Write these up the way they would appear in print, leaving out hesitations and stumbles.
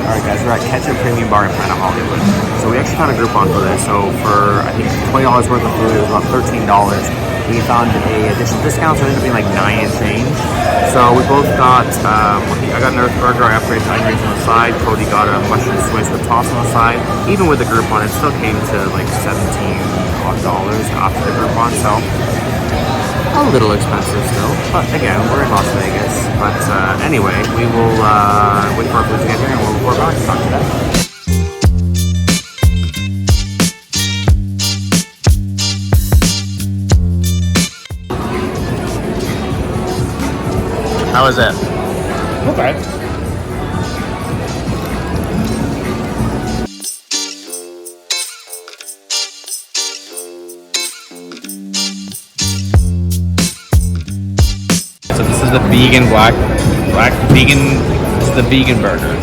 Alright guys, we're at Ketchup Premium Bar in Planet Hollywood. So we actually found a Groupon for this. So for, I think, $20 worth of food, it was about $13. We found a additional discount, so it ended up being like 9 and change. So we both got, I got an Earth Burger, I upgraded to onion rings on the side. Cody got a mushroom swiss with toss on the side. Even with the Groupon, it still came to like $17 after the Groupon. So a little expensive still, but again, we're in Las Vegas. But anyway, we will wait for our food to get here and we'll report back and talk to them. How is it? Okay. So this is the vegan this is the vegan burger.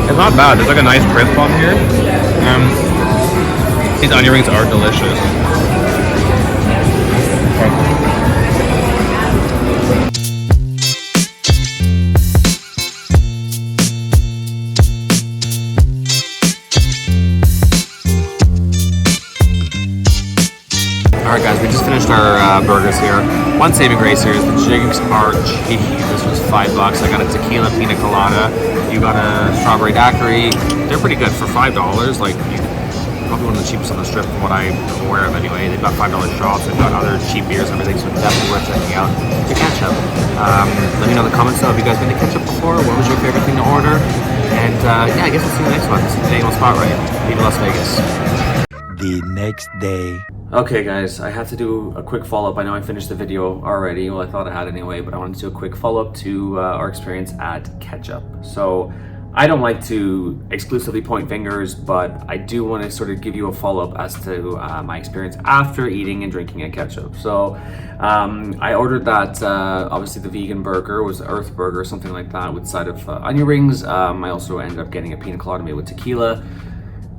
It's not bad. There's like a nice crisp on here. These onion rings are delicious. Alright guys, we just finished our burgers here. One saving grace here is the jigs are cheap. This was $5. I got a tequila pina colada. You got a strawberry daiquiri. They're pretty good for $5. Like, probably one of the cheapest on the strip from what I'm aware of anyway. They've got $5 shots, they've got other cheap beers and everything, so definitely worth checking out to Ketchup. Let me know in the comments though, have you guys been to Ketchup before? What was your favorite thing to order? And yeah, I guess we'll see you in the next one. This is Daniel Spotlight. Viva Las Vegas. The next day. Okay guys, I have to do a quick follow-up. I know I finished the video already, well I thought I had anyway, but I wanted to do a quick follow-up to our experience at Ketchup. So I don't like to exclusively point fingers, but I do want to sort of give you a follow-up as to my experience after eating and drinking at Ketchup. So I ordered that, obviously the vegan burger was Earth Burger, something like that, with a side of onion rings. I also ended up getting a pina colada made with tequila.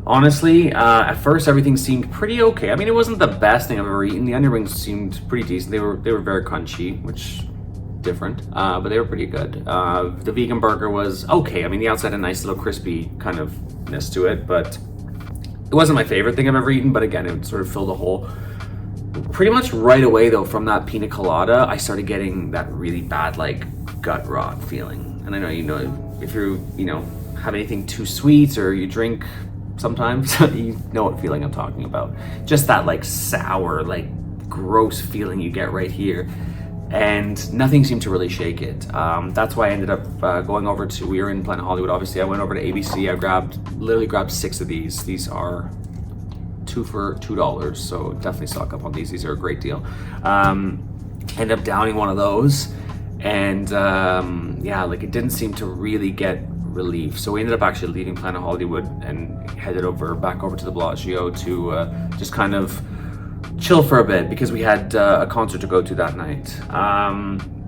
Honestly, at first everything seemed pretty okay. I mean, it wasn't the best thing I've ever eaten. The onion rings seemed pretty decent. They were very crunchy, which different, but they were pretty good. The vegan burger was okay. I mean, the outside had a nice little crispy kind of-ness to it, but it wasn't my favorite thing I've ever eaten, but again, it would sort of fill the hole. Pretty much right away though, from that pina colada, I started getting that really bad, like, gut rot feeling. And I know, if you have anything too sweet or you drink sometimes, you know what feeling I'm talking about. Just that like sour, like gross feeling you get right here. And nothing seemed to really shake it. That's why I ended up going over to, we were in Planet Hollywood, obviously. I went over to ABC, I literally grabbed 6 of these. These are 2 for $2, so definitely stock up on these. These are a great deal. Ended up downing one of those, and yeah, like it didn't seem to really get relief. So we ended up actually leaving Planet Hollywood and headed back over to the Bellagio to just kind of chill for a bit because we had a concert to go to that night.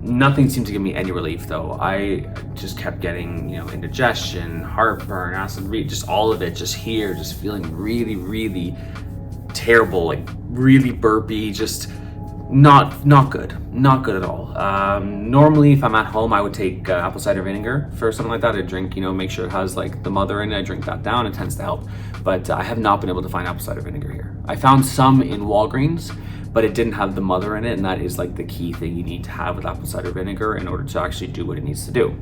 Nothing seemed to give me any relief though. I just kept getting, indigestion, heartburn, acid reflux, just all of it, just here, just feeling really, really terrible, like really burpy, just not good at all. Normally if I'm at home I would take apple cider vinegar for something like that. I drink, make sure it has like the mother in it. I drink that down, it tends to help, but I have not been able to find apple cider vinegar here. I found some in Walgreens, but it didn't have the mother in it, and that is like the key thing you need to have with apple cider vinegar in order to actually do what it needs to do.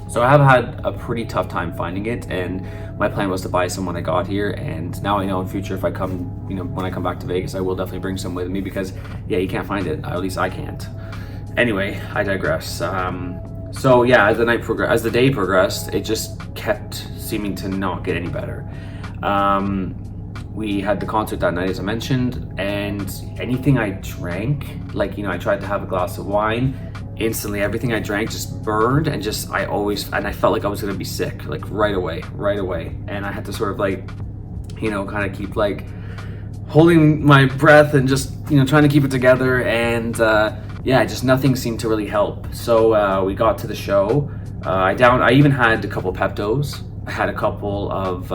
So I have had a pretty tough time finding it, and my plan was to buy some when I got here, and now I know in future if I come, when I come back to Vegas, I will definitely bring some with me because, yeah, you can't find it. At least I can't. Anyway, I digress. So yeah, as the day progressed, it just kept seeming to not get any better. We had the concert that night, as I mentioned, and anything I drank, like, I tried to have a glass of wine, instantly everything I drank just burned, and I felt like I was gonna be sick, like right away. And I had to sort of like, kind of keep like holding my breath and just, trying to keep it together. And yeah, just nothing seemed to really help. So we got to the show. I even had a couple Peptos. I had a couple of,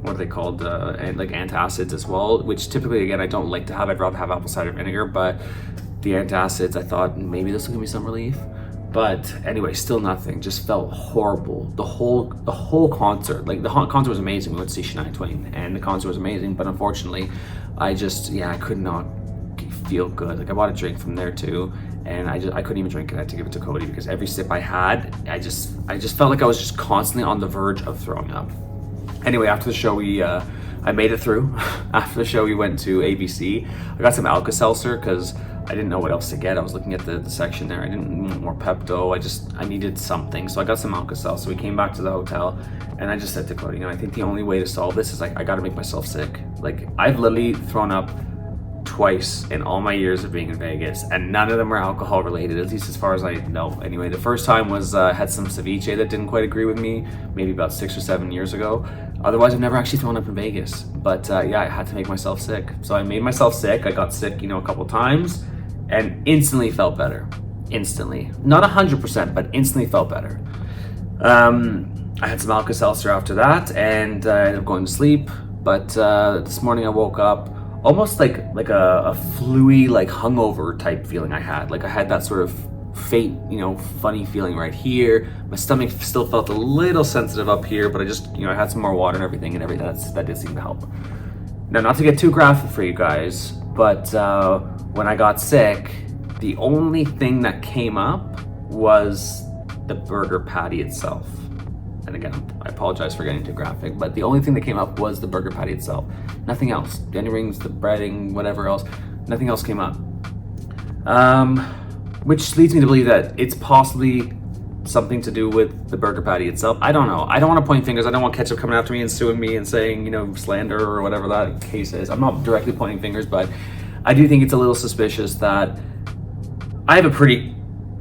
what are they called? Like antacids as well, which typically, again, I don't like to have. I'd rather have apple cider vinegar, but the antacids. I thought maybe this will give me some relief. But anyway, still nothing. Just felt horrible. The whole concert, like the concert was amazing. We went to see Shania Twain, and the concert was amazing. But unfortunately, I could not feel good. Like I bought a drink from there too, and I couldn't even drink it. I had to give it to Cody because every sip I had, I just felt like I was just constantly on the verge of throwing up. Anyway, after the show, I made it through. After the show, we went to ABC. I got some Alka-Seltzer because I didn't know what else to get. I was looking at the section there. I didn't want more Pepto. I needed something. So I got some Alka-Seltzer. So we came back to the hotel, and I just said to Cody, I think the only way to solve this is I got to make myself sick. Like I've literally thrown up twice in all my years of being in Vegas, and none of them were alcohol related, at least as far as I know. Anyway, the first time was had some ceviche that didn't quite agree with me, maybe about 6 or 7 years ago. Otherwise, I've never actually thrown up in Vegas. But I had to make myself sick. So I made myself sick. I got sick, a couple times, and instantly felt better. Instantly. Not 100%, but instantly felt better. I had some Alka-Seltzer after that, and I ended up going to sleep. But this morning I woke up almost like a flu-y, like hungover type feeling I had. Like I had that sort of faint, funny feeling right here. My stomach still felt a little sensitive up here, but I just, I had some more water and everything that did seem to help. Now, not to get too graphic for you guys, but when I got sick, the only thing that came up was the burger patty itself. And again, I apologize for getting too graphic, but the only thing that came up was the burger patty itself. Nothing else. The onion rings, the breading, whatever else, nothing else came up. Which leads me to believe that it's possibly something to do with the burger patty itself. I don't know. I don't want to point fingers. I don't want ketchup coming after me and suing me and saying, slander or whatever that case is. I'm not directly pointing fingers, but I do think it's a little suspicious that I have a pretty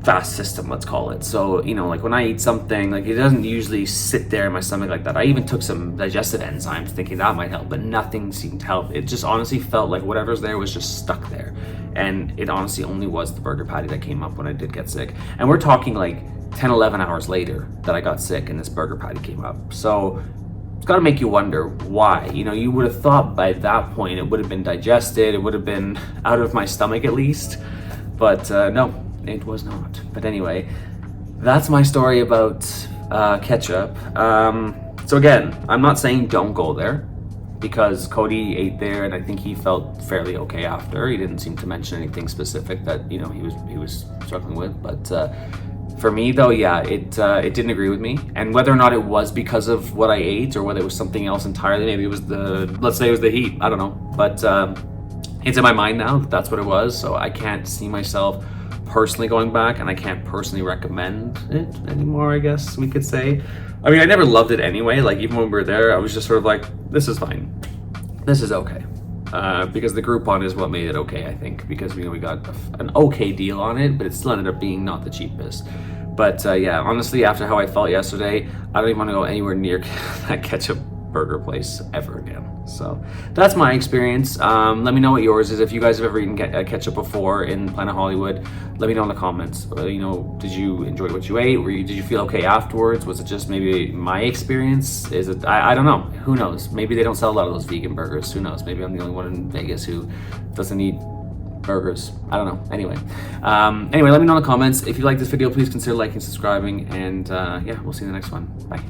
fast system, let's call it. So, like when I eat something, like it doesn't usually sit there in my stomach like that. I even took some digestive enzymes thinking that might help, but nothing seemed to help. It just honestly felt like whatever's there was just stuck there. And it honestly only was the burger patty that came up when I did get sick. And we're talking like 10, 11 hours later that I got sick and this burger patty came up. So it's got to make you wonder why. You would have thought by that point it would have been digested, it would have been out of my stomach at least. But no, it was not. But anyway, that's my story about ketchup. So again, I'm not saying don't go there, because Cody ate there and I think he felt fairly okay after. He didn't seem to mention anything specific that he was struggling with. But for me though, yeah, it didn't agree with me. And whether or not it was because of what I ate or whether it was something else entirely, maybe it was let's say it was the heat. I don't know. But it's in my mind now that that's what it was. So I can't see myself personally going back, and I can't personally recommend it anymore, I guess we could say. I mean, I never loved it anyway. Like even when we were there, I was just sort of like, this is fine, this is okay, because the Groupon is what made it okay, I think, because we got an okay deal on it, but it still ended up being not the cheapest. But yeah, honestly, after how I felt yesterday, I don't even want to go anywhere near that ketchup burger place ever again. So that's my experience. Let me know what yours is. If you guys have ever eaten ketchup before in Planet Hollywood, let me know in the comments. Did you enjoy what you ate? Did you feel okay afterwards? Was it just maybe my experience? Is it? I don't know. Who knows? Maybe they don't sell a lot of those vegan burgers. Who knows? Maybe I'm the only one in Vegas who doesn't eat burgers. I don't know. Anyway, let me know in the comments. If you like this video, please consider liking, subscribing, and yeah, we'll see you in the next one. Bye.